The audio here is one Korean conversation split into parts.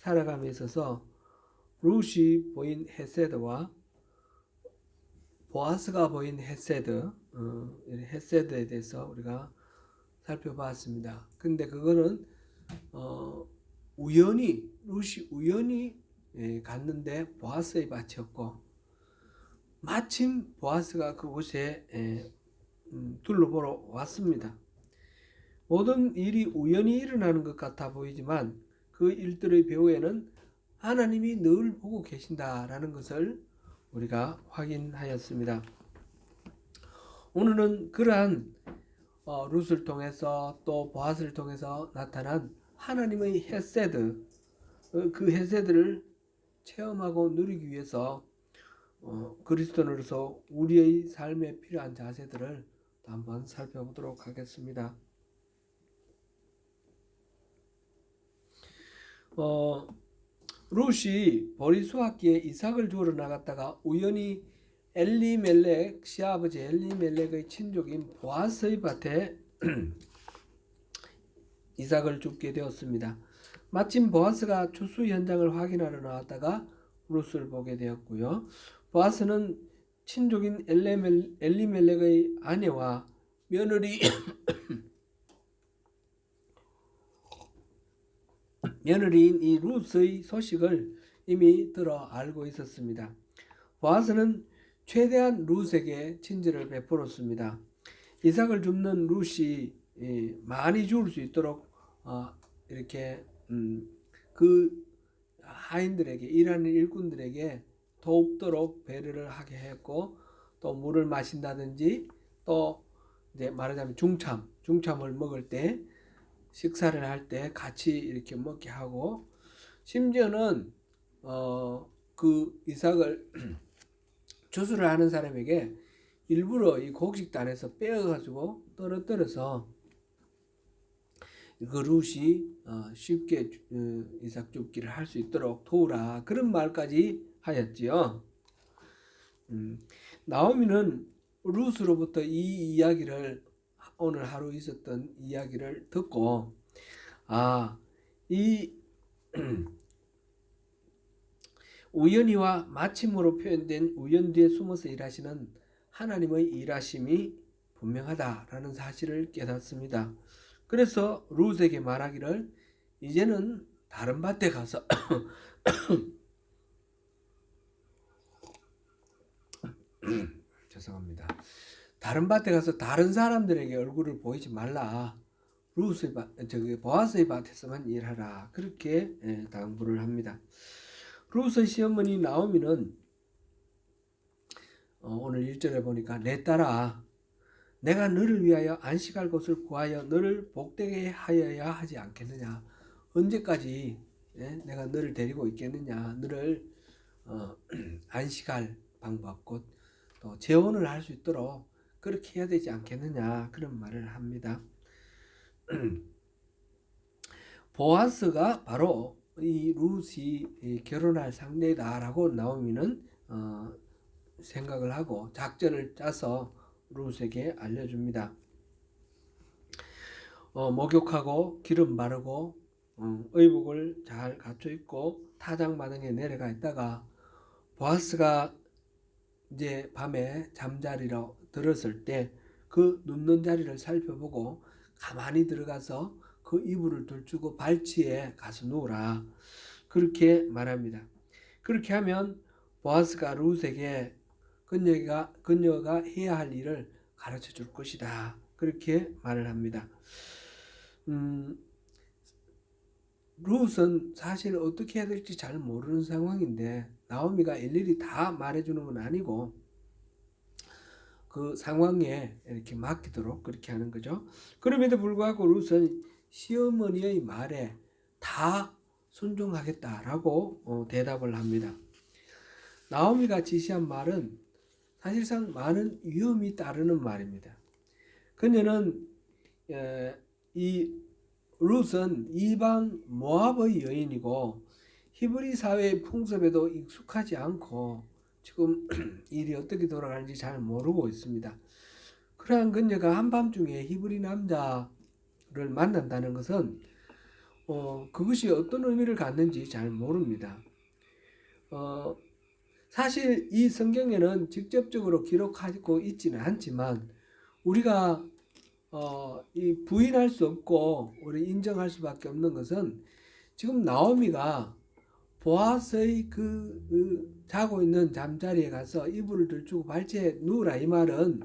살아감에 있어서 룻이 보인 헤세드와 보아스가 보인 헤세드, 헤세드에 대해서 우리가 살펴봤습니다. 근데 그거는 룻이 우연히 갔는데 보아스의 밭이었고, 마침 보아스가 그곳에 둘러보러 왔습니다. 모든 일이 우연히 일어나는 것 같아 보이지만 그 일들의 배후에는 하나님이 늘 보고 계신다라는 것을 우리가 확인하였습니다. 오늘은 그러한 룻을 통해서 또 보아스를 통해서 나타난 하나님의 헤세드, 그 헤세드를 체험하고 누리기 위해서 그리스도인으로서 우리의 삶에 필요한 자세들을 또 한번 살펴보도록 하겠습니다. 룻이 보리수확기에 이삭을 주우러 나갔다가 우연히 엘리멜렉, 시아버지 엘리멜렉의 친족인 보아스의 밭에 이삭을 줍게 되었습니다. 마침 보아스가 추수 현장을 확인하러 나왔다가 룻을 보게 되었고요. 보아스는 친족인 엘리멜렉의 아내와 며느리인 이 룻의 소식을 이미 들어 알고 있었습니다. 보아스는 최대한 룻에게 친절을 베풀었습니다. 이삭을 줍는 룻이 많이 주울 수 있도록 이렇게 그 하인들에게, 일하는 일꾼들에게 돕도록 배려를 하게 했고, 또 물을 마신다든지, 또 이제 말하자면 중참을 먹을 때, 식사를 할 때 같이 이렇게 먹게 하고, 심지어는 그 이삭을 추수를 하는 사람에게 일부러 이 곡식단에서 빼어가지고 떨어뜨려서 그 룻이 쉽게 이삭 줍기를 할 수 있도록 도우라, 그런 말까지 하였지요. 나오미는 룻으로부터 이 이야기를, 오늘 하루 있었던 이야기를 듣고 이 우연히와 마침으로 표현된 우연 뒤에 숨어서 일하시는 하나님의 일하심이 분명하다라는 사실을 깨닫습니다. 그래서 룻에게 말하기를, 이제는 다른 밭에 가서 죄송합니다. 다른 밭에 가서 다른 사람들에게 얼굴을 보이지 말라. 룻의 보아스의 밭에서만 일하라. 그렇게 당부를 합니다. 룻의 시어머니 나오미는 오늘 1절에 보니까, 내 딸아, 내가 너를 위하여 안식할 곳을 구하여 너를 복되게 하여야 하지 않겠느냐. 언제까지 내가 너를 데리고 있겠느냐. 너를 안식할 방법, 곧 또 재혼을 할 수 있도록 그렇게 해야 되지 않겠느냐, 그런 말을 합니다. 보아스가 바로 이 룻이 결혼할 상대다라고 나오미는 생각을 하고 작전을 짜서 룻에게 알려줍니다. 목욕하고 기름 바르고 의복을 잘 갖춰 입고 타작마당에 내려가 있다가 보아스가 이제 밤에 잠자리로 들었을 때 그 눕는 자리를 살펴보고 가만히 들어가서 그 이불을 들추고 발치에 가서 누우라, 그렇게 말합니다. 그렇게 하면 보아스가 룻에게 그녀가 해야 할 일을 가르쳐 줄 것이다, 그렇게 말을 합니다. 룻은 사실 어떻게 해야 될지 잘 모르는 상황인데 나오미가 일일이 다 말해주는 건 아니고 그 상황에 이렇게 맡기도록 그렇게 하는 거죠. 그럼에도 불구하고 룻은 시어머니의 말에 다 순종하겠다라고 대답을 합니다. 나오미가 지시한 말은 사실상 많은 위험이 따르는 말입니다. 그녀는 이 룻은 이방 모압의 여인이고 히브리 사회의 풍습에도 익숙하지 않고 지금 일이 어떻게 돌아가는지 잘 모르고 있습니다. 그러한 그녀가 한밤중에 히브리 남자를 만난다는 것은 그것이 어떤 의미를 갖는지 잘 모릅니다. 사실 이 성경에는 직접적으로 기록하고 있지는 않지만 우리가 이 부인할 수 없고 우리 인정할 수밖에 없는 것은 지금 나오미가 보아스의 그 자고 있는 잠자리에 가서 이불을 들추고 발치에 누우라 이 말은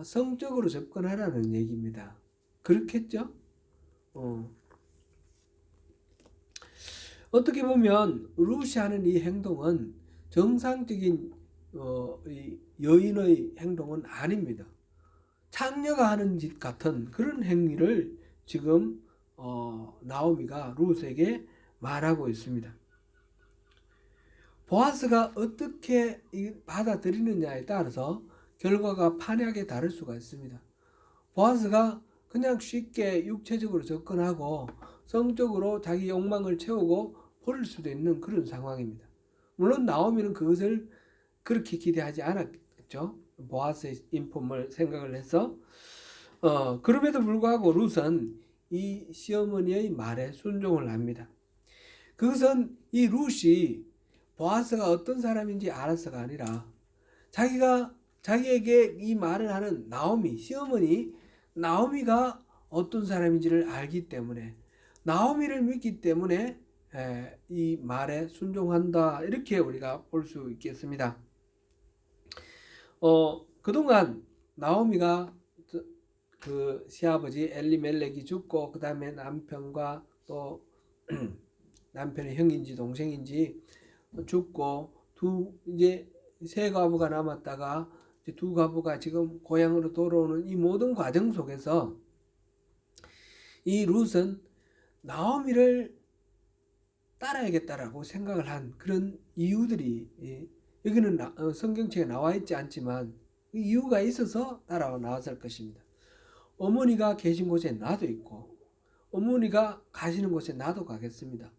성적으로 접근하라는 얘기입니다. 그렇겠죠? 어떻게 보면 루시 하는 이 행동은 정상적인 이 여인의 행동은 아닙니다. 창녀가 하는 짓 같은 그런 행위를 지금 나오미가 룻에게 말하고 있습니다. 보아스가 어떻게 받아들이느냐에 따라서 결과가 판이하게 다를 수가 있습니다. 보아스가 그냥 쉽게 육체적으로 접근하고 성적으로 자기 욕망을 채우고 버릴 수도 있는 그런 상황입니다. 물론 나오미는 그것을 그렇게 기대하지 않았죠. 보아스의 인품을 생각을 해서 그럼에도 불구하고 룻은 이 시어머니의 말에 순종을 합니다. 그것은 이 룻이 보아스가 어떤 사람인지 알아서가 아니라 자기에게 이 말을 하는 나오미, 시어머니 나오미가 어떤 사람인지를 알기 때문에 나오미를 믿기 때문에 이 말에 순종한다 이렇게 우리가 볼 수 있겠습니다. 그동안 나오미가 그 시아버지 엘리멜렉이 죽고 그 다음에 남편과 또 남편의 형인지 동생인지 죽고 이제 세 과부가 남았다가 이제 두 과부가 지금 고향으로 돌아오는 이 모든 과정 속에서 이 룻은 나오미를 따라야겠다라고 생각을 한 그런 이유들이 여기는 성경책에 나와 있지 않지만 이유가 있어서 나왔을 것입니다. 어머니가 계신 곳에 나도 있고 어머니가 가시는 곳에 나도 가겠습니다.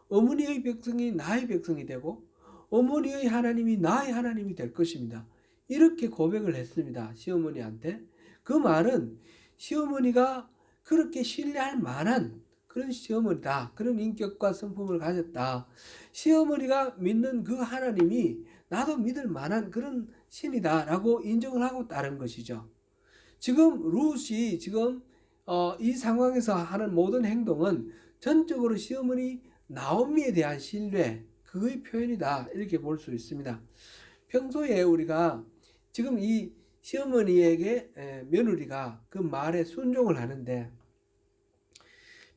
어머니의 백성이 나의 백성이 되고 어머니의 하나님이 나의 하나님이 될 것입니다. 이렇게 고백을 했습니다. 시어머니한테. 그 말은 시어머니가 그렇게 신뢰할 만한 그런 시어머니다. 그런 인격과 성품을 가졌다. 시어머니가 믿는 그 하나님이 나도 믿을 만한 그런 신이다 라고 인정을 하고 따른 것이죠. 지금 룻이 지금 이 상황에서 하는 모든 행동은 전적으로 시어머니 나오미에 대한 신뢰 그의 표현이다 이렇게 볼 수 있습니다. 평소에 우리가 지금 이 시어머니에게 며느리가 그 말에 순종을 하는데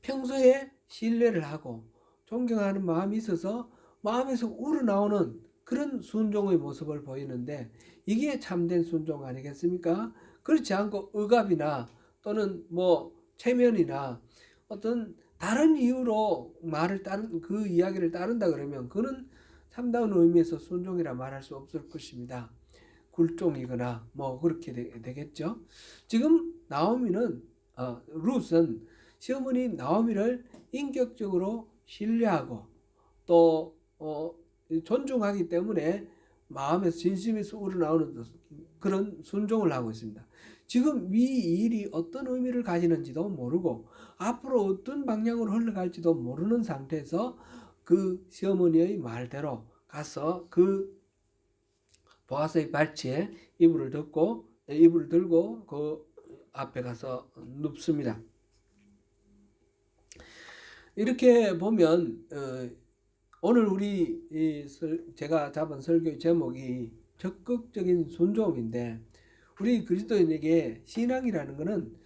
평소에 신뢰를 하고 존경하는 마음이 있어서 마음에서 우러나오는 그런 순종의 모습을 보이는데 이게 참된 순종 아니겠습니까? 그렇지 않고 억압이나 또는 뭐 체면이나 어떤 다른 이유로 그 이야기를 따른다 그러면 그는 참다운 의미에서 순종이라 말할 수 없을 것입니다. 굴종이거나 뭐 그렇게 되겠죠. 지금 나오미는 룻은 시어머니 나오미를 인격적으로 신뢰하고 또 존중하기 때문에 마음에서 진심에서 우러나오는 그런 순종을 하고 있습니다. 지금 이 일이 어떤 의미를 가지는지도 모르고 앞으로 어떤 방향으로 흘러갈지도 모르는 상태에서 그 시어머니의 말대로 가서 그 보아스의 발치에 이불을 들고 그 앞에 가서 눕습니다. 이렇게 보면 오늘 제가 잡은 설교의 제목이 적극적인 순종인데 우리 그리스도인에게 신앙이라는 것은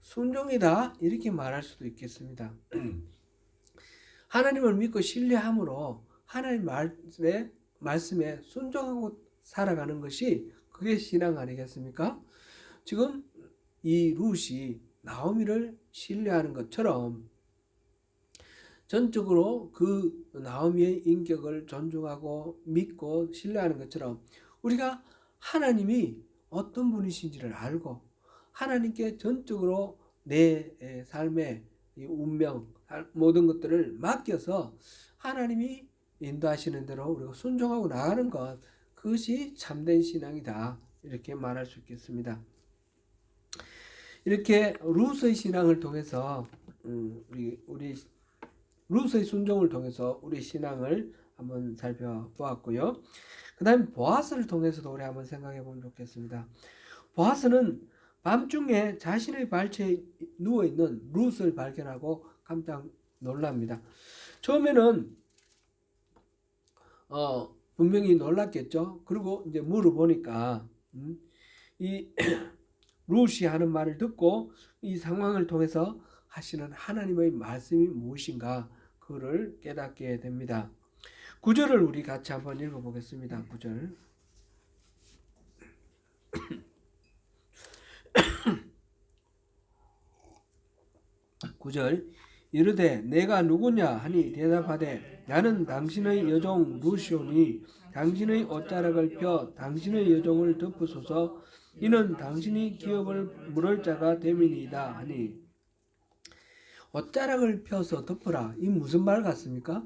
순종이다 이렇게 말할 수도 있겠습니다. 하나님을 믿고 신뢰함으로 하나님 말씀에 순종하고 살아가는 것이 그게 신앙 아니겠습니까? 지금 이 룻이 나오미를 신뢰하는 것처럼 전적으로 그 나오미의 인격을 존중하고 믿고 신뢰하는 것처럼 우리가 하나님이 어떤 분이신지를 알고 하나님께 전적으로 내 삶의 운명 모든 것들을 맡겨서 하나님이 인도하시는 대로 우리가 순종하고 나가는 것 그것이 참된 신앙이다 이렇게 말할 수 있겠습니다. 이렇게 룻의 신앙을 통해서 우리 룻의 순종을 통해서 우리 신앙을 한번 살펴보았고요. 그 다음에 보아스를 통해서도 우리 한번 생각해 보면 좋겠습니다. 보아스는 밤중에 자신의 발치에 누워있는 룻을 발견하고 깜짝 놀랍니다. 처음에는 분명히 놀랐겠죠. 그리고 이제 물어보니까 이 룻이 하는 말을 듣고 이 상황을 통해서 하시는 하나님의 말씀이 무엇인가 그를 깨닫게 됩니다. 9절을 우리 같이 한번 읽어보겠습니다. 9절. 9절. 이르되 내가 누구냐 하니 대답하되 나는 당신의 여종 루시오니 당신의 옷자락을 펴 당신의 여종을 덮으소서 이는 당신이 기업을 물을 자가 됨이니이다 하니 옷자락을 펴서 덮으라. 이 무슨 말 같습니까?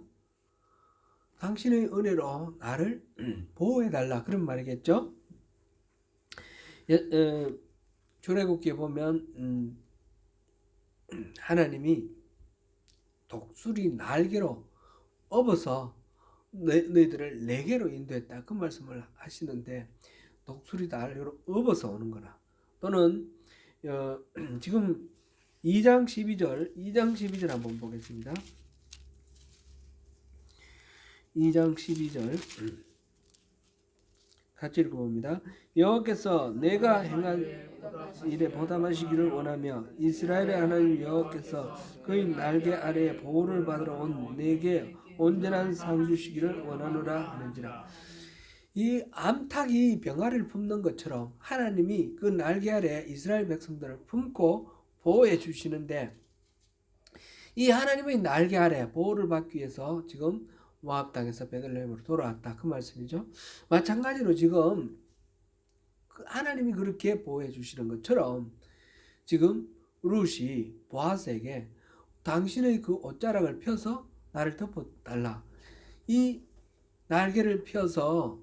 당신의 은혜로 나를 보호해달라 그런 말이겠죠. 출애굽기에 보면 하나님이 독수리 날개로 업어서 너희들을 내게로 인도했다 그 말씀을 하시는데 독수리 날개로 업어서 오는 거나 또는 지금 2장 12절 한번 보겠습니다. 2장 12절 같이 읽어봅니다. 여호와께서 내가 행한 일에 보담하시기를 원하며 이스라엘의 하나님 여호와께서 그의 날개 아래에 보호를 받으러 온 내게 온전한 상 주시기를 원하노라 하는지라. 이 암탉이 병아리를 품는 것처럼 하나님이 그 날개 아래 이스라엘 백성들을 품고 보호해 주시는데 이 하나님의 날개 아래 보호를 받기 위해서 지금 모압 땅에서 베들레헴으로 돌아왔다 그 말씀이죠. 마찬가지로 지금 하나님이 그렇게 보호해 주시는 것처럼 지금 룻이 보아스에게 당신의 그 옷자락을 펴서 나를 덮어달라. 이 날개를 펴서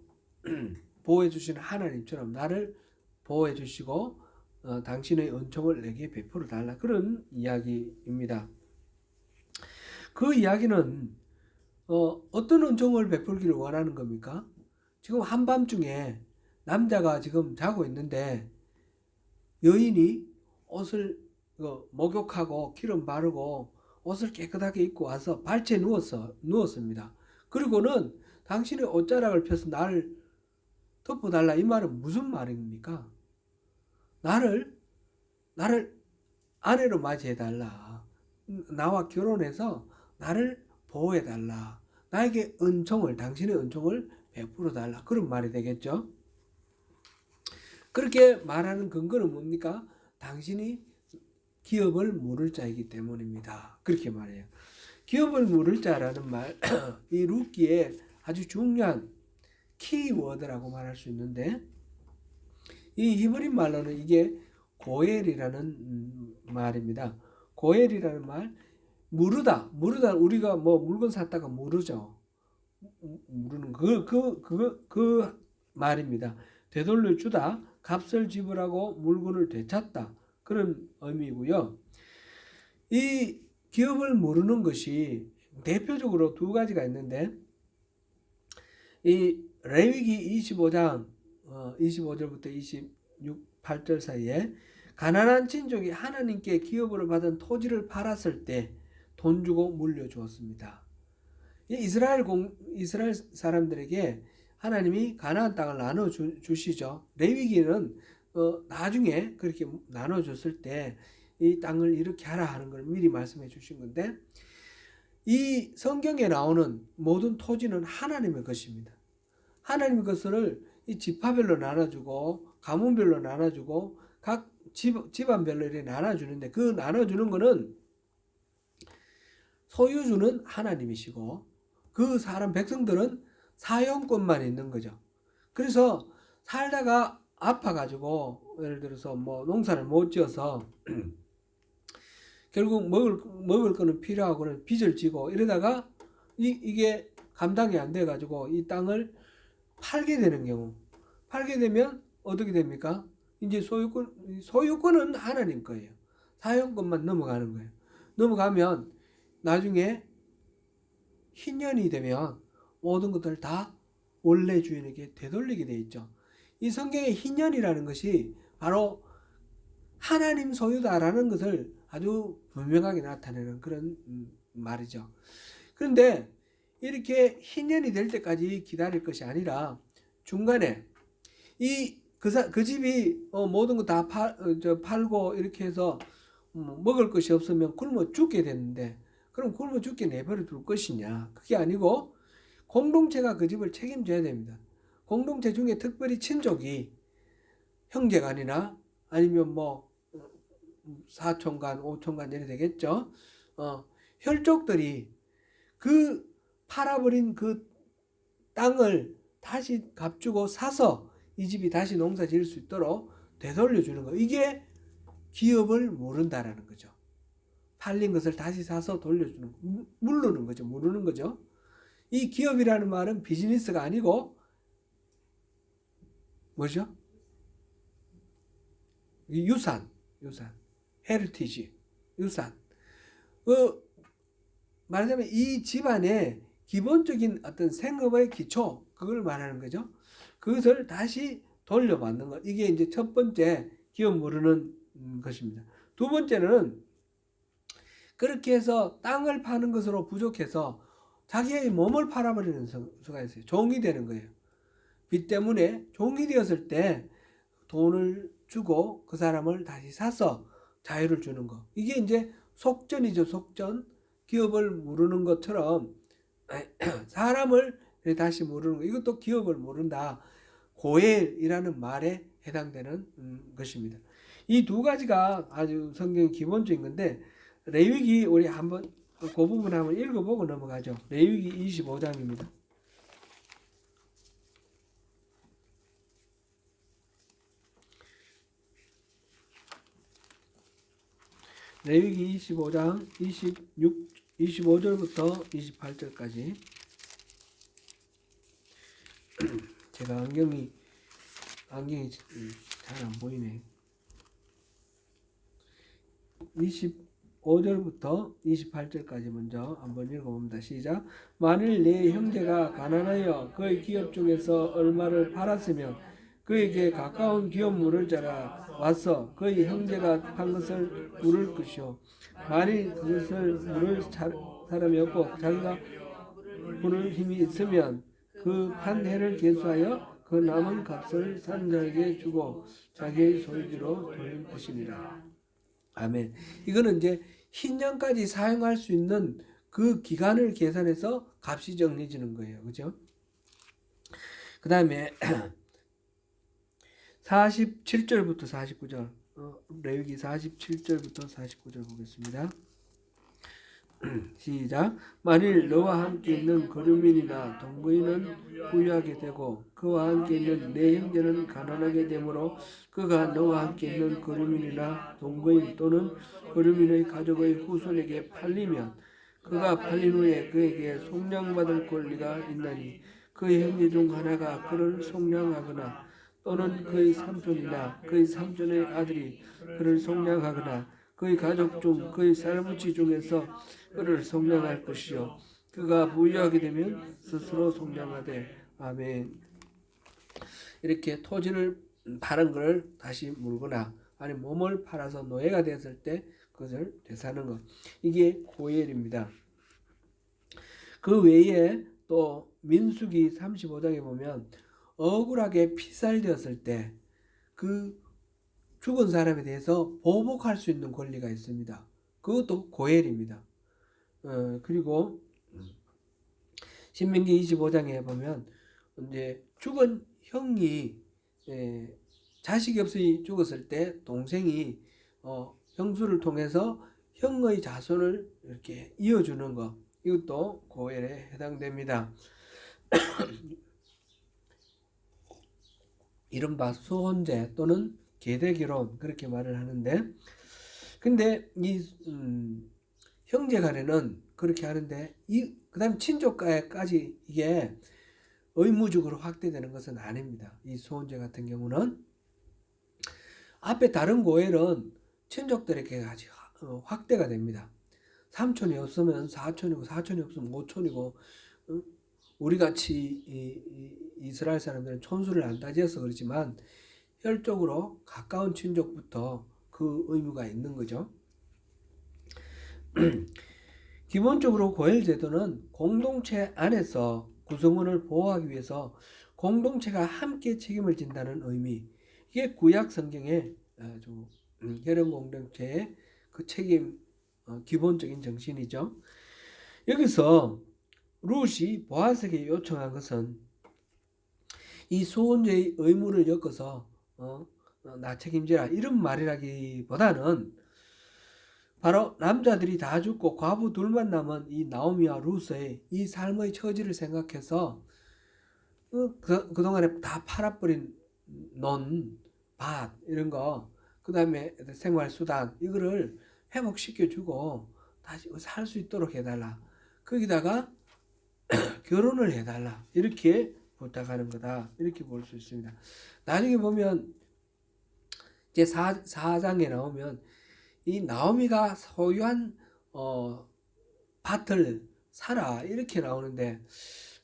보호해 주시는 하나님처럼 나를 보호해 주시고 당신의 은총을 내게 베풀어 달라 그런 이야기입니다. 그 이야기는 어떤 은총을 베풀기를 원하는 겁니까? 지금 한밤중에 남자가 지금 자고 있는데 여인이 옷을 목욕하고 기름 바르고 옷을 깨끗하게 입고 와서 발치에 누웠습니다. 그리고는 당신의 옷자락을 펴서 나를 덮어달라 이 말은 무슨 말입니까? 나를 아내로 맞이해달라. 나와 결혼해서 나를 보호해달라. 나에게 당신의 은총을 베풀어달라. 그런 말이 되겠죠. 그렇게 말하는 근거는 뭡니까? 당신이 기업을 물을 자이기 때문입니다. 그렇게 말해요. 기업을 물을 자라는 말, 이 룻기에 아주 중요한 키워드라고 말할 수 있는데 이 히브리 말로는 이게 고엘이라는 말입니다. 고엘이라는 말, 무르다 우리가 뭐 물건 샀다가 무르죠. 무르는 그 말입니다. 되돌려 주다, 값을 지불하고 물건을 되찾다 그런 의미고요. 이 기업을 모르는 것이 대표적으로 두 가지가 있는데 이 레위기 25장 25절부터 28절 사이에 가나안 친족이 하나님께 기업으로 받은 토지를 팔았을 때 돈 주고 물려주었습니다. 이스라엘 사람들에게 하나님이 가나안 땅을 나눠주시죠. 레위기는 나중에 그렇게 나눠줬을 때 이 땅을 이렇게 하라 하는 걸 미리 말씀해 주신 건데 이 성경에 나오는 모든 토지는 하나님의 것입니다. 하나님의 것을 이 지파별로 나눠주고 가문별로 나눠주고 각 집안별로 이렇게 나눠주는데 그 나눠주는 거는 소유주는 하나님이시고 그 사람 백성들은 사용권만 있는 거죠. 그래서 살다가 아파가지고 예를 들어서 뭐 농사를 못 지어서 결국 먹을 거는 필요하고는 빚을 지고 이러다가 이게 감당이 안 돼가지고 이 땅을 팔게 되는 경우, 팔게 되면 어떻게 됩니까? 이제 소유권은 하나님 거예요. 사용권만 넘어가는 거예요. 넘어가면 나중에 희년이 되면 모든 것들을 다 원래 주인에게 되돌리게 되어 있죠. 이 성경의 희년이라는 것이 바로 하나님 소유다라는 것을 아주 분명하게 나타내는 그런 말이죠. 그런데 이렇게 희년이 될 때까지 기다릴 것이 아니라 중간에 그 집이 모든 거 다 팔고 이렇게 해서 먹을 것이 없으면 굶어 죽게 됐는데, 그럼 굶어 죽게 내버려 둘 것이냐? 그게 아니고 공동체가 그 집을 책임져야 됩니다. 공동체 중에 특별히 친족이 형제간이나 아니면 뭐 사촌간, 오촌간 이래 되겠죠. 혈족들이 그 팔아버린 그 땅을 다시 값주고 사서 이 집이 다시 농사 지을 수 있도록 되돌려주는 거. 이게 기업을 모른다라는 거죠. 팔린 것을 다시 사서 돌려주는 거. 물르는 거죠. 모르는 거죠. 이 기업이라는 말은 비즈니스가 아니고 뭐죠? 유산, 헤리티지, 유산. 말하자면 이 집안의 기본적인 어떤 생업의 기초, 그걸 말하는 거죠. 그것을 다시 돌려받는 것. 이게 이제 첫 번째 기업 모르는 것입니다. 두 번째는 그렇게 해서 땅을 파는 것으로 부족해서 자기의 몸을 팔아버리는 수가 있어요. 종이 되는 거예요. 빚 때문에 종이 되었을 때 돈을 주고 그 사람을 다시 사서 자유를 주는 거. 이게 이제 속전이죠. 속전. 기업을 모르는 것처럼 사람을 다시 모르는 거. 이것도 기업을 모른다. 고엘이라는 말에 해당되는 것입니다. 이 두 가지가 아주 성경 기본적인 건데, 레위기 우리 한번 그 부분 한번 읽어보고 넘어가죠. 레위기 25장입니다. 레위기 25장 25절부터 28절까지. 제가 안경이 잘 안 보이네. 25절부터 28절까지 먼저 한번 읽어봅니다. 시작. 만일 내 형제가 가난하여 그의 기업 중에서 얼마를 팔았으면 그에게 가까운 기업 물을 자가 와서 그의 형제가 판 것을 물을 것이요, 만일 그것을 물을 사람이 없고 자기가 물을 힘이 있으면 그 판 해를 계수하여 그 남은 값을 산 자에게 주고 자기의 소유지로 돌릴 것입니다. 아멘. 이거는 이제 흰년까지 사용할 수 있는 그 기간을 계산해서 값이 정해지는 거예요. 그죠? 그 다음에 47절부터 49절, 레위기 47절부터 49절 보겠습니다. 시작. 만일 너와 함께 있는 거류민이나 동거인은 부유하게 되고 그와 함께 있는 내 형제는 가난하게 되므로 그가 너와 함께 있는 거류민이나 동거인 또는 거류민의 가족의 후손에게 팔리면 그가 팔린 후에 그에게 속량받을 권리가 있나니 그의 형제 중 하나가 그를 속량하거나 또는 그의 삼촌이나 그의 삼촌의 아들이 그를 속량하거나 그의 가족 중 그의 살부치 중에서 그를 속량할 것이요, 그가 부유하게 되면 스스로 속량하되. 아멘. 이렇게 토지를 파는 것을 다시 물거나 아니면 몸을 팔아서 노예가 되었을 때 그것을 되사는 것, 이게 고엘입니다. 그 외에 또 민수기 35장에 보면 억울하게 피살되었을 때 그 죽은 사람에 대해서 보복할 수 있는 권리가 있습니다. 그것도 고엘입니다. 그리고 신명기 25장에 보면 이제 죽은 형이 자식이 없이 죽었을 때 동생이 형수를 통해서 형의 자손을 이렇게 이어주는 것, 이것도 고엘에 해당됩니다. 이른바 수혼제 또는 계대결혼, 그렇게 말을 하는데, 근데 이 형제간에는 그렇게 하는데 그 다음 친족간까지 이게 의무적으로 확대되는 것은 아닙니다. 이 수혼제 같은 경우는 앞에 다른 고엘은 친족들에게 아주 확대가 됩니다. 삼촌이 없으면 사촌이고 사촌이 없으면 오촌이고 우리 같이 이스라엘 사람들은 촌수를 안 따져서 그렇지만 혈족으로 가까운 친족부터 그 의무가 있는 거죠. 기본적으로 고엘 제도는 공동체 안에서 구성원을 보호하기 위해서 공동체가 함께 책임을 진다는 의미. 이게 구약 성경의 아주 혈연 공동체의 그 책임 기본적인 정신이죠. 여기서 룻이 보아스에게 요청한 것은 이 소혼자의 의무를 엮어서 나 책임지라 이런 말이라기보다는 바로 남자들이 다 죽고 과부 둘만 남은 이 나오미와 룻의 이 삶의 처지를 생각해서 그동안에 다 팔아버린 논, 밭 이런 거, 그 다음에 생활수단 이거를 회복시켜주고 다시 살 수 있도록 해달라. 거기다가 결혼을 해달라. 이렇게 부탁하는 거다. 이렇게 볼 수 있습니다. 나중에 보면 이제 4장에 나오면 이 나오미가 소유한 밭을 사라 이렇게 나오는데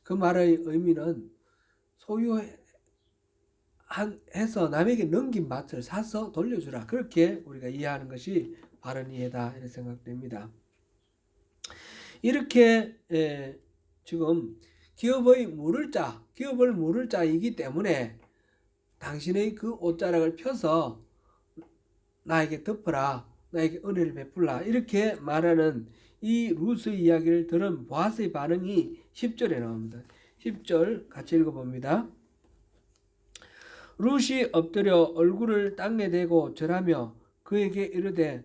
그 말의 의미는 소유해서 남에게 넘긴 밭을 사서 돌려주라 그렇게 우리가 이해하는 것이 바른 이해다 이렇게 생각됩니다. 이렇게 지금 기업을 물을 자이기 때문에 당신의 그 옷자락을 펴서 나에게 덮어라 나에게 은혜를 베풀라 이렇게 말하는 이 룻의 이야기를 들은 보아스의 반응이 10절에 나옵니다. 10절 같이 읽어봅니다. 룻이 엎드려 얼굴을 땅에 대고 절하며 그에게 이르되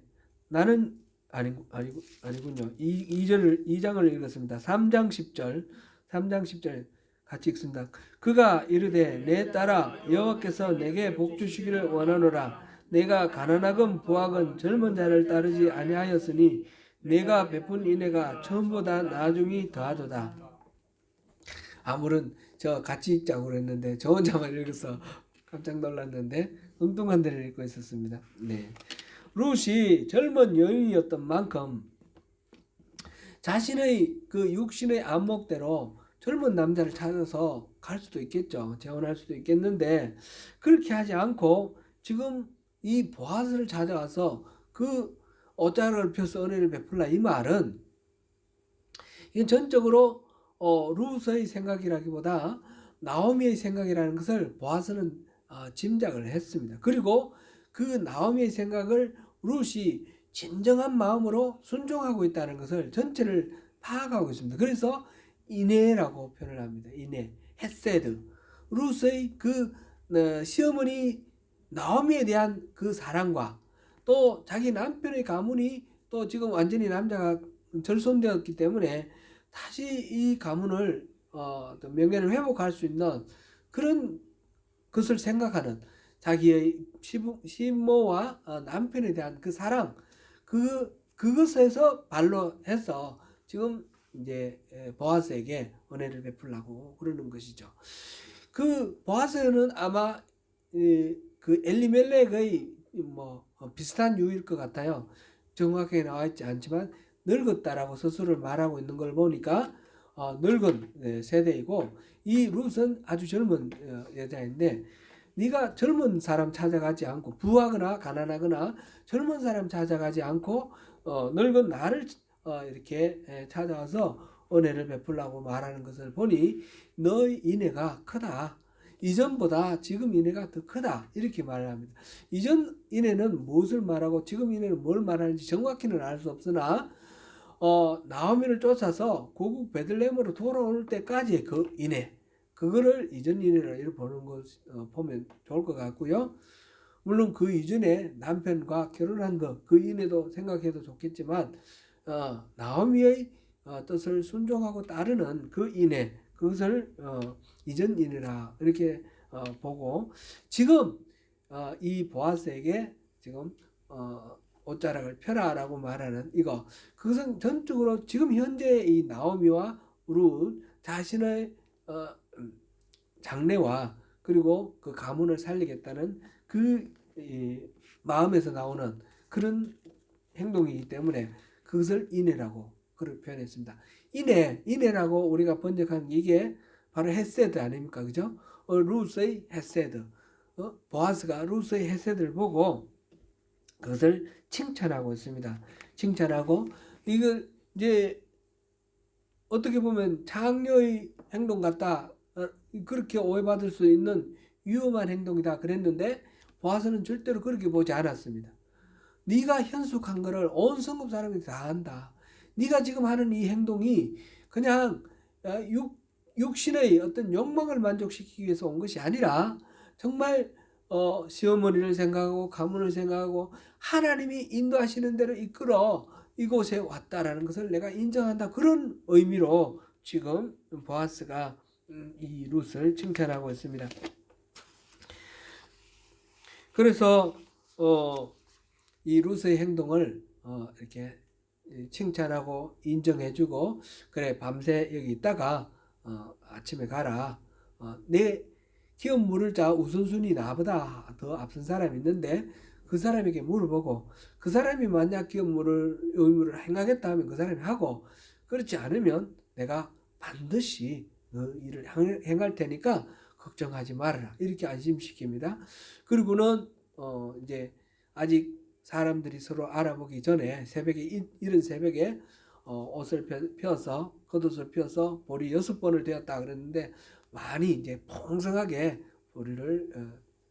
나는 아니군요. 2장을 읽었습니다. 3장 10절 같이 읽습니다. 그가 이르되 내 딸아 여호와께서 내게 복 주시기를 원하노라. 내가 가난하건 부하건 젊은 자를 따르지 아니하였으니 내가 베푼 인애가 처음보다 나중이 더하도다. 아무런 저 같이 읽자고 그랬는데 저 혼자만 읽어서 깜짝 놀랐는데 엉뚱한 데를 읽고 있었습니다. 네. 룻이 젊은 여인이었던 만큼 자신의 그 육신의 안목대로 젊은 남자를 찾아서 갈 수도 있겠죠. 재혼할 수도 있겠는데 그렇게 하지 않고 지금 이 보아스를 찾아가서 그 옷자락을 펴서 은혜를 베풀라 이 말은 이건 전적으로 룻의 생각이라기보다 나오미의 생각이라는 것을 보아스는 짐작을 했습니다. 그리고 그 나오미의 생각을 룻이 진정한 마음으로 순종하고 있다는 것을 전체를 파악하고 있습니다. 그래서 이네라고 표현을 합니다. 이네, 헤세드. 룻의 그 시어머니 나오미에 대한 그 사랑과 또 자기 남편의 가문이 또 지금 완전히 남자가 절손되었기 때문에 다시 이 가문을 명예를 회복할 수 있는 그런 것을 생각하는 자기의 시모와 남편에 대한 그 사랑 그것에서 발로 해서 지금 이제 보아스에게 은혜를 베풀라고 그러는 것이죠. 그 보아스는 아마 그 엘리멜렉의 비슷한 유일 것 같아요. 정확하게 나와 있지 않지만 늙었다라고 스스로를 말하고 있는 걸 보니까 늙은 세대이고 이 룻은 아주 젊은 여자인데 네가 젊은 사람 찾아가지 않고 부하거나 가난하거나 젊은 사람 찾아가지 않고 늙은 나를 이렇게 찾아와서 은혜를 베풀라고 말하는 것을 보니 너의 인애가 크다. 이전보다 지금 인애가 더 크다. 이렇게 말을 합니다. 이전 인애는 무엇을 말하고 지금 인애는 뭘 말하는지 정확히는 알 수 없으나 나오미를 쫓아서 고국 베들레헴으로 돌아올 때까지의 그 인애 그거를 이전 인애라 이렇게 보는 것 보면 좋을 것 같고요. 물론 그 이전에 남편과 결혼한 그 인애도 생각해도 좋겠지만 나오미의 뜻을 순종하고 따르는 그 인애 그것을 이전 인애라 이렇게 보고 지금 이 보아스에게 지금 옷자락을 펴라라고 말하는 이거 그것은 전적으로 지금 현재 이 나오미와 룻 자신의 장래와 그리고 그 가문을 살리겠다는 그 마음에서 나오는 그런 행동이기 때문에 그것을 인애라고 그렇게 표현했습니다. 인애라고 우리가 번역한 이게 바로 헤세드 아닙니까? 그죠? 루스의 헤세드. 보아스가 루스의 헤세드를 보고 그것을 칭찬하고 있습니다. 칭찬하고 이걸 이제 어떻게 보면 장녀의 행동 같다. 그렇게 오해받을 수 있는 위험한 행동이다 그랬는데 보아스는 절대로 그렇게 보지 않았습니다. 네가 현숙한 거를 온 성읍 사람이 다 안다. 네가 지금 하는 이 행동이 그냥 육신의 어떤 욕망을 만족시키기 위해서 온 것이 아니라 정말 시어머니를 생각하고 가문을 생각하고 하나님이 인도하시는 대로 이끌어 이곳에 왔다라는 것을 내가 인정한다. 그런 의미로 지금 보아스가 이 룻을 칭찬하고 있습니다. 그래서 이 룻의 행동을 이렇게 칭찬하고 인정해주고 그래 밤새 여기 있다가 아침에 가라. 내 기업 물을 자 우선순위 나보다 더 앞선 사람이 있는데 그 사람에게 물어보고 그 사람이 만약 기업 물을 의무를 행하겠다 하면 그 사람이 하고 그렇지 않으면 내가 반드시 그 일을 행할 테니까 걱정하지 말아라. 이렇게 안심시킵니다. 그리고는 이제 아직 사람들이 서로 알아보기 전에 새벽에 이른 새벽에 옷을 펴서 겉옷을 펴서 보리 6번을 되었다 그랬는데 많이 이제 풍성하게 보리를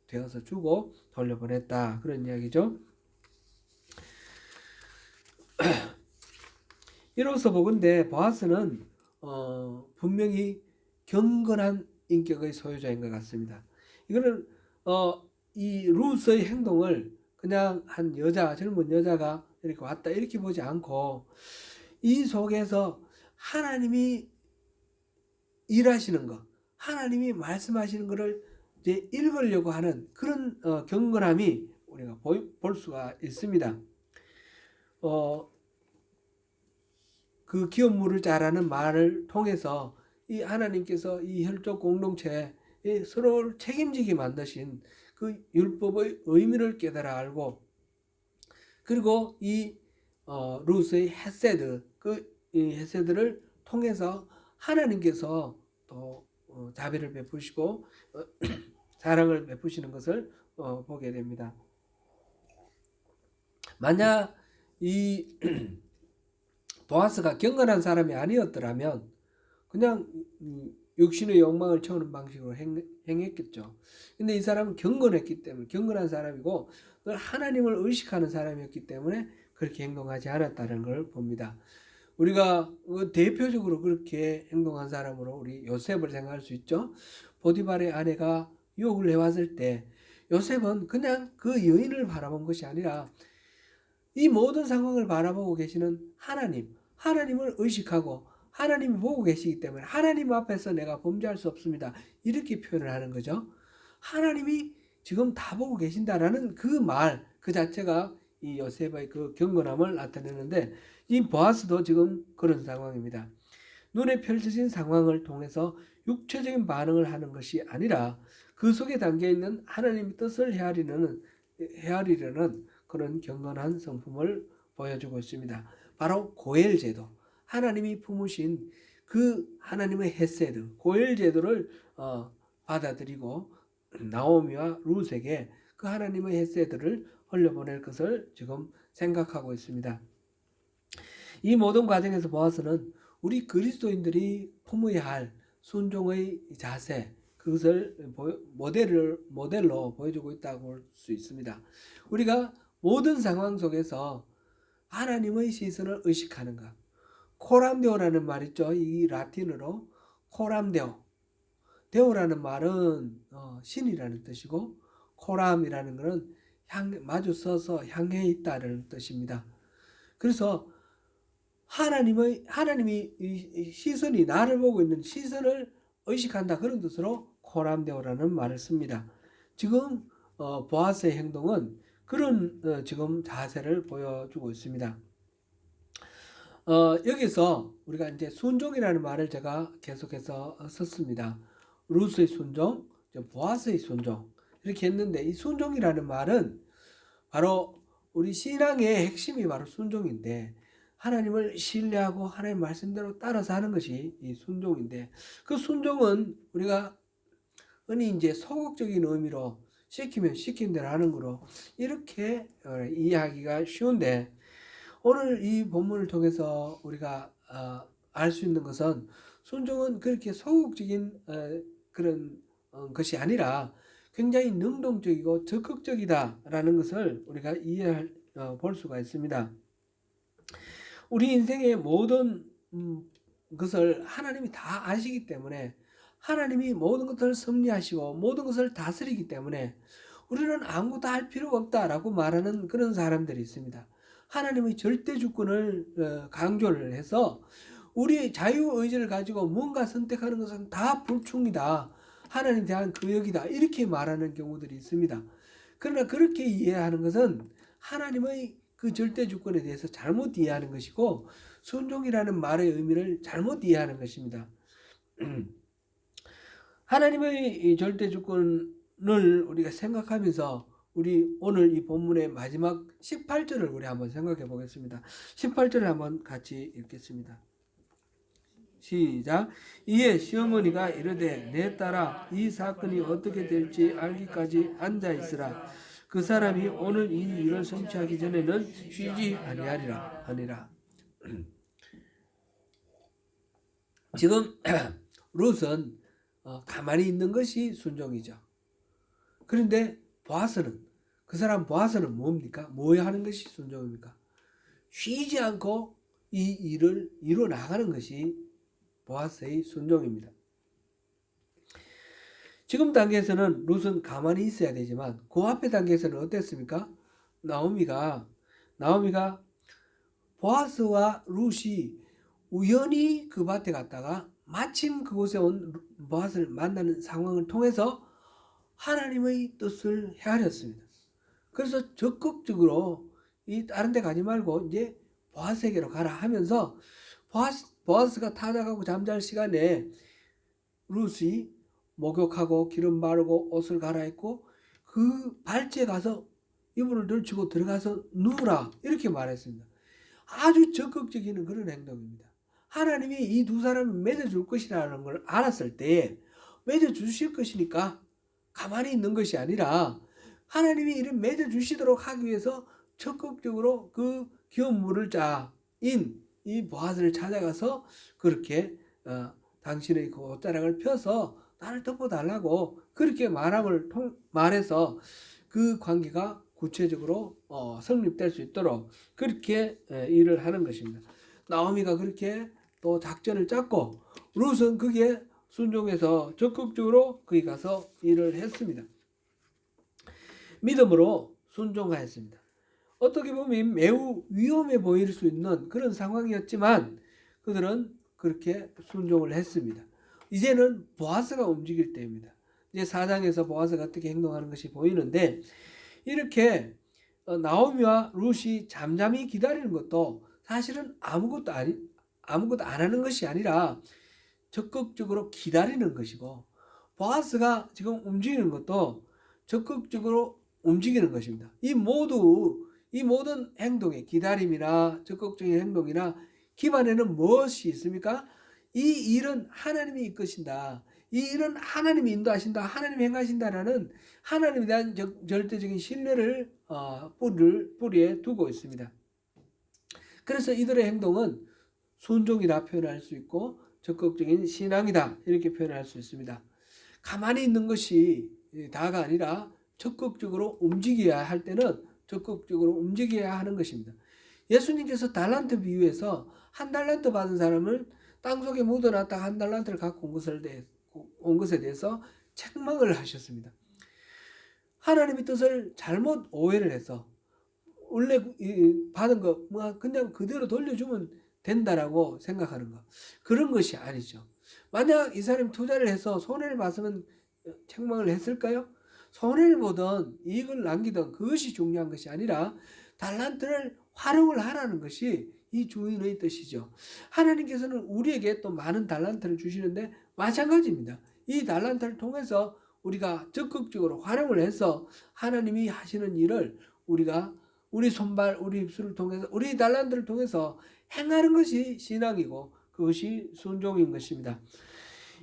되어서 주고 돌려보냈다 그런 이야기죠. 이로써 보건대 보아스는 분명히 경건한 인격의 소유자인 것 같습니다. 이거는 이 룻의 행동을 그냥 한 여자, 젊은 여자가 이렇게 왔다 이렇게 보지 않고 이 속에서 하나님이 일하시는 것, 하나님이 말씀하시는 것을 이제 읽으려고 하는 그런 경건함이 우리가 볼 수가 있습니다. 그 기업 물을 자라는 말을 통해서 이 하나님께서 이 혈족 공동체에 서로를 책임지게 만드신 그 율법의 의미를 깨달아 알고 그리고 이 룻의 헤세드 이 헤세드를 통해서 하나님께서 또 자비를 베푸시고 사랑을 베푸시는 것을 보게 됩니다. 만약 이 보아스가 경건한 사람이 아니었더라면 그냥 육신의 욕망을 채우는 방식으로 행했겠죠. 근데 이 사람은 경건했기 때문에 경건한 사람이고 늘 하나님을 의식하는 사람이었기 때문에 그렇게 행동하지 않았다는 걸 봅니다. 우리가 대표적으로 그렇게 행동한 사람으로 우리 요셉을 생각할 수 있죠. 보디발의 아내가 유혹을 해왔을 때 요셉은 그냥 그 여인을 바라본 것이 아니라 이 모든 상황을 바라보고 계시는 하나님을 의식하고 하나님이 보고 계시기 때문에 하나님 앞에서 내가 범죄할 수 없습니다. 이렇게 표현을 하는 거죠. 하나님이 지금 다 보고 계신다라는 그 말, 그 자체가 이 요셉의 그 경건함을 나타내는데 이 보아스도 지금 그런 상황입니다. 눈에 펼쳐진 상황을 통해서 육체적인 반응을 하는 것이 아니라 그 속에 담겨있는 하나님의 뜻을 헤아리려는 그런 경건한 성품을 보여주고 있습니다. 바로 고엘 제도, 하나님이 품으신 그 하나님의 헤세드, 고엘 제도를 받아들이고 나오미와 룻에게 그 하나님의 헤세드를 흘려보낼 것을 지금 생각하고 있습니다. 이 모든 과정에서 보아스는 우리 그리스도인들이 품어야 할 순종의 자세, 그것을 모델로 보여주고 있다고 볼 수 있습니다. 우리가 모든 상황 속에서 하나님의 시선을 의식하는 것. 코람데오라는 말 있죠. 이 라틴어로 코람데오. 데오라는 말은 신이라는 뜻이고 코람이라는 것은 마주 서서 향해 있다는 뜻입니다. 그래서 하나님이 시선이 나를 보고 있는 시선을 의식한다 그런 뜻으로 코람데오라는 말을 씁니다. 지금 보아스의 행동은 그런 지금 자세를 보여주고 있습니다. 여기서 우리가 이제 순종이라는 말을 제가 계속해서 썼습니다. 룻의 순종, 보아스의 순종 이렇게 했는데 이 순종이라는 말은 바로 우리 신앙의 핵심이 바로 순종인데 하나님을 신뢰하고 하나님 말씀대로 따라서 하는 것이 이 순종인데, 그 순종은 우리가 흔히 이제 소극적인 의미로 시키면 시킨 대로 하는 거로 이렇게 이해하기가 쉬운데, 오늘 이 본문을 통해서 우리가 알 수 있는 것은 순종은 그렇게 소극적인 그런 것이 아니라 굉장히 능동적이고 적극적이다라는 것을 우리가 볼 수가 있습니다. 우리 인생의 모든 것을 하나님이 다 아시기 때문에, 하나님이 모든 것을 섭리하시고 모든 것을 다스리기 때문에 우리는 아무것도 할 필요가 없다라고 말하는 그런 사람들이 있습니다. 하나님의 절대 주권을 강조를 해서 우리의 자유의지를 가지고 뭔가 선택하는 것은 다 불충이다, 하나님에 대한 거역이다, 이렇게 말하는 경우들이 있습니다. 그러나 그렇게 이해하는 것은 하나님의 그 절대 주권에 대해서 잘못 이해하는 것이고, 순종이라는 말의 의미를 잘못 이해하는 것입니다. 하나님의 절대 주권을 우리가 생각하면서 우리 오늘 이 본문의 마지막 18절을 우리 한번 생각해 보겠습니다. 18절을 한번 같이 읽겠습니다. 시작. 이에 시어머니가 이르되 내 딸아 이 사건이 어떻게 될지 알기까지 앉아 있으라. 그 사람이 오늘 이 일을 성취하기 전에는 쉬지 아니하리라. 지금 룻은 가만히 있는 것이 순종이죠. 그런데 그 사람 보아스는 뭡니까? 뭐 하는 것이 순종입니까? 쉬지 않고 이 일을 이뤄 나가는 것이 보아스의 순종입니다. 지금 단계에서는 룻은 가만히 있어야 되지만 그 앞에 단계에서는 어땠습니까? 나오미가 보아스와 룻이 우연히 그 밭에 갔다가 마침 그곳에 온 보아스를 만나는 상황을 통해서 하나님의 뜻을 헤아렸습니다. 그래서 적극적으로 다른 데 가지 말고 이제 보아스에게로 가라 하면서 보아스가 타작하고 잠잘 시간에 룻이 목욕하고 기름 바르고 옷을 갈아입고 그 발치에 가서 이불을 들치고 들어가서 누우라, 이렇게 말했습니다. 아주 적극적인 그런 행동입니다. 하나님이 이 두 사람을 맺어줄 것이라는 걸 알았을 때 맺어주실 것이니까 가만히 있는 것이 아니라 하나님이 이를 맺어주시도록 하기 위해서 적극적으로 그 기업 물을 자인 이 보아스를 찾아가서 그렇게 당신의 그 옷자락을 펴서 나를 덮어달라고 그렇게 말해서 그 관계가 구체적으로 성립될 수 있도록 그렇게 일을 하는 것입니다. 나오미가 그렇게 또 작전을 짰고 룻은 그게 순종해서 적극적으로 거기 가서 일을 했습니다. 믿음으로 순종하였습니다. 어떻게 보면 매우 위험해 보일 수 있는 그런 상황이었지만 그들은 그렇게 순종을 했습니다. 이제는 보아스가 움직일 때입니다. 이제 4장에서 보아스가 어떻게 행동하는 것이 보이는데, 이렇게 나오미와 룻이 잠잠히 기다리는 것도 사실은 아무것도 안 하는 것이 아니라 적극적으로 기다리는 것이고, 보아스가 지금 움직이는 것도 적극적으로 움직이는 것입니다. 이 모든 행동의 기다림이나 적극적인 행동이나 기반에는 무엇이 있습니까? 이 일은 하나님이 이끄신다, 이 일은 하나님이 인도하신다, 하나님이 행하신다라는 하나님에 대한 절대적인 신뢰를 뿌리에 두고 있습니다. 그래서 이들의 행동은 순종이라 표현할 수 있고 적극적인 신앙이다, 이렇게 표현할 수 있습니다. 가만히 있는 것이 다가 아니라 적극적으로 움직여야 할 때는 적극적으로 움직여야 하는 것입니다. 예수님께서 달란트 비유에서 한 달란트 받은 사람을 땅속에 묻어놨다가 한 달란트를 갖고 온 것에 대해서 책망을 하셨습니다. 하나님의 뜻을 잘못 오해를 해서 원래 받은 거 그냥 그대로 돌려주면 된다라고 생각하는 거, 그런 것이 아니죠. 만약 이 사람이 투자를 해서 손해를 봤으면 책망을 했을까요? 손해를 보든 이익을 남기든 그것이 중요한 것이 아니라 달란트를 활용을 하라는 것이 이 주인의 뜻이죠. 하나님께서는 우리에게 또 많은 달란트를 주시는데 마찬가지입니다. 이 달란트를 통해서 우리가 적극적으로 활용을 해서 하나님이 하시는 일을 우리가 우리 손발, 우리 입술을 통해서, 우리 달란트를 통해서 행하는 것이 신앙이고 그것이 순종인 것입니다.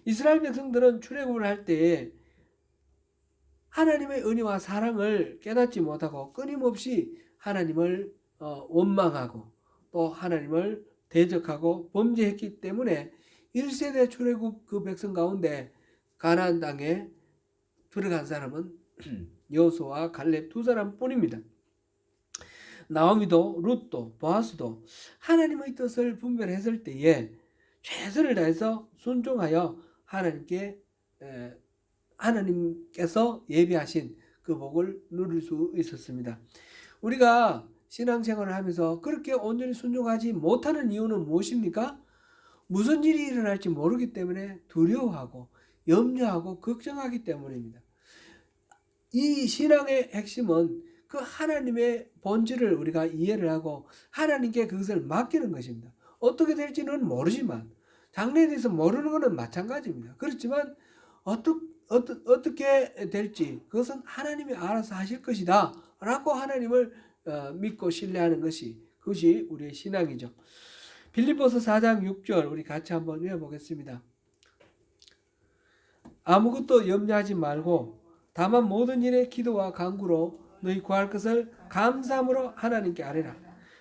이스라엘 백성들은 출애굽을 할 때에 하나님의 은혜와 사랑을 깨닫지 못하고 끊임없이 하나님을 원망하고 또 하나님을 대적하고 범죄했기 때문에 1세대 출애굽 그 백성 가운데 가나안 땅에 들어간 사람은 여호수아와 갈렙 두 사람뿐입니다. 나오미도 룻도 보아스도 하나님의 뜻을 분별했을 때에 최선을 다해서 순종하여 하나님께서 예비하신 그 복을 누릴 수 있었습니다. 우리가 신앙생활을 하면서 그렇게 온전히 순종하지 못하는 이유는 무엇입니까? 무슨 일이 일어날지 모르기 때문에 두려워하고 염려하고 걱정하기 때문입니다. 이 신앙의 핵심은 그 하나님의 본질을 우리가 이해를 하고 하나님께 그것을 맡기는 것입니다. 어떻게 될지는 모르지만 장래에 대해서 모르는 것은 마찬가지입니다. 그렇지만 어떻게 될지 그것은 하나님이 알아서 하실 것이다 라고 하나님을 믿고 신뢰하는 그것이 우리의 신앙이죠. 빌립보서 4장 6절 우리 같이 한번 외워보겠습니다. 아무것도 염려하지 말고 다만 모든 일에 기도와 간구로 너희 구할 것을 감사함으로 하나님께 아뢰라.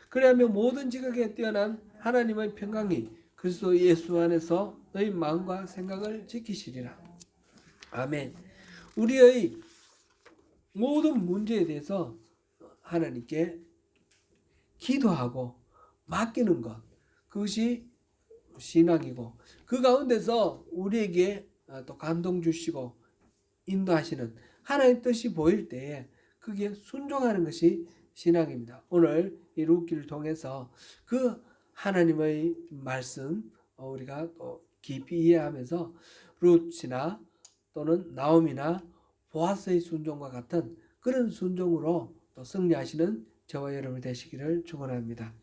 그리하면 모든 지각에 뛰어난 하나님의 평강이 그리스도 예수 안에서 너희 마음과 생각을 지키시리라. 아멘. 우리의 모든 문제에 대해서 하나님께 기도하고 맡기는 것, 그것이 신앙이고 그 가운데서 우리에게 또 감동 주시고 인도하시는 하나님의 뜻이 보일 때에 그게 순종하는 것이 신앙입니다. 오늘 이 룻기를 통해서 그 하나님의 말씀 우리가 또 깊이 이해하면서 룻이나 또는 나오미나 보아스의 순종과 같은 그런 순종으로 또 승리하시는 저와 여러분 되시기를 축원합니다.